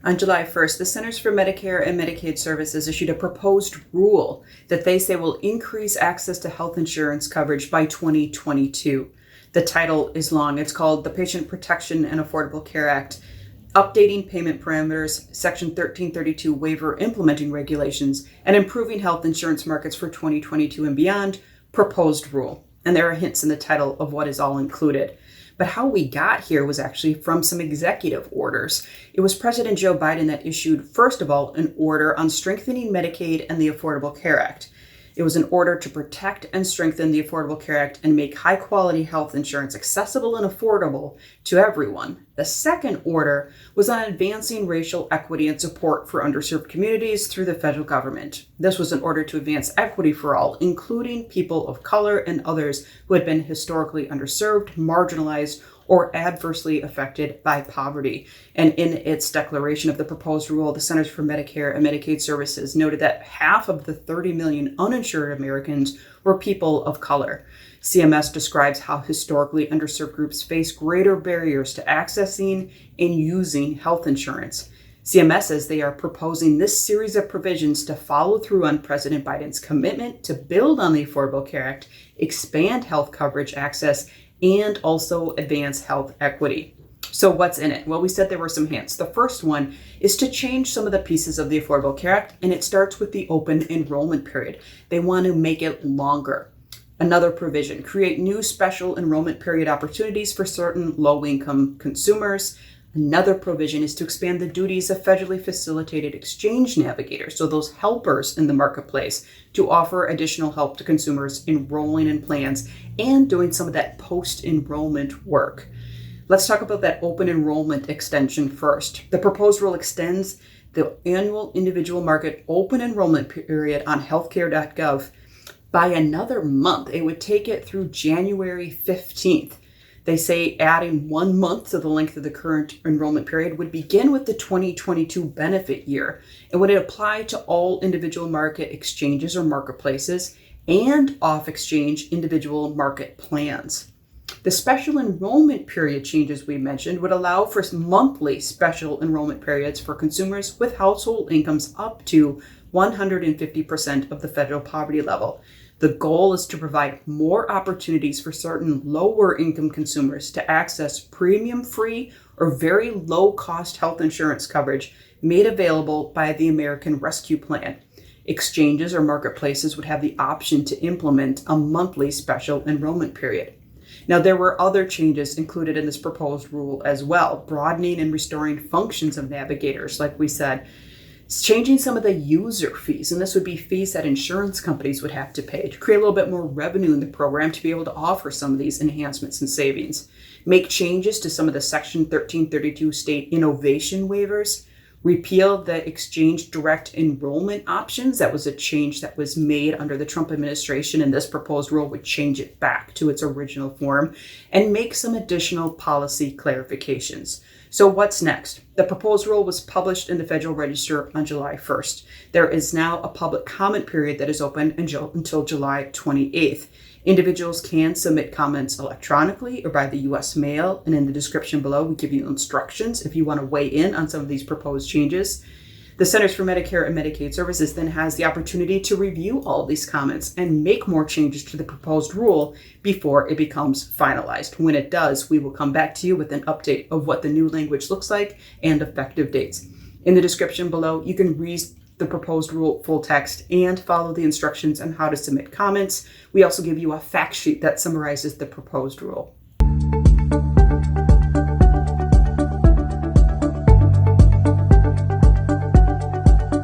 On July 1st, the Centers for Medicare and Medicaid Services issued a proposed rule that they say will increase access to health insurance coverage by 2022. The title is long. It's called the Patient Protection and Affordable Care Act, Updating Payment Parameters, Section 1332 Waiver Implementing Regulations, and Improving Health Insurance Markets for 2022 and Beyond, Proposed Rule. And there are hints in the title of what is all included. But how we got here was actually from some executive orders. It was President Joe Biden that issued, first of all, an order on strengthening Medicaid and the Affordable Care Act. It was an order to protect and strengthen the Affordable Care Act and make high-quality health insurance accessible and affordable to everyone. The second order was on advancing racial equity and support for underserved communities through the federal government. This was an order to advance equity for all, including people of color and others who had been historically underserved, marginalized, or adversely affected by poverty. And in its declaration of the proposed rule, the Centers for Medicare and Medicaid Services noted that half of the 30 million uninsured Americans were people of color. CMS describes how historically underserved groups face greater barriers to accessing and using health insurance. CMS says they are proposing this series of provisions to follow through on President Biden's commitment to build on the Affordable Care Act, expand health coverage access, and also advance health equity. So what's in it? Well, we said there were some hints. The first one is to change some of the pieces of the Affordable Care Act, and it starts with the open enrollment period. They want to make it longer. Another provision, create new special enrollment period opportunities for certain low-income consumers. Another provision is to expand the duties of federally facilitated exchange navigators, so those helpers in the marketplace, to offer additional help to consumers enrolling in plans and doing some of that post-enrollment work. Let's talk about that open enrollment extension first. The proposed rule extends the annual individual market open enrollment period on HealthCare.Gov by another month. It would take it through January 15th. They say adding 1 month to the length of the current enrollment period would begin with the 2022 benefit year and would apply to all individual market exchanges or marketplaces and off-exchange individual market plans. The special enrollment period changes we mentioned would allow for monthly special enrollment periods for consumers with household incomes up to 150% of the federal poverty level. The goal is to provide more opportunities for certain lower income consumers to access premium-free or very low-cost health insurance coverage made available by the American Rescue Plan. Exchanges or marketplaces would have the option to implement a monthly special enrollment period. Now, there were other changes included in this proposed rule as well, broadening and restoring functions of navigators, like we said, changing some of the user fees, and this would be fees that insurance companies would have to pay to create a little bit more revenue in the program to be able to offer some of these enhancements and savings. Make changes to some of the Section 1332 state innovation waivers. Repeal the exchange direct enrollment options. That was a change that was made under the Trump administration, and this proposed rule would change it back to its original form and make some additional policy clarifications. So what's next? The proposed rule was published in the Federal Register on July 1st. There is now a public comment period that is open until July 28th. Individuals can submit comments electronically or by the U.S. mail, and in the description below, we give you instructions if you want to weigh in on some of these proposed changes. The Centers for Medicare and Medicaid Services then has the opportunity to review all of these comments and make more changes to the proposed rule before it becomes finalized. When it does, we will come back to you with an update of what the new language looks like and effective dates. In the description below, you can read the proposed rule full text and follow the instructions on how to submit comments. We also give you a fact sheet that summarizes the proposed rule.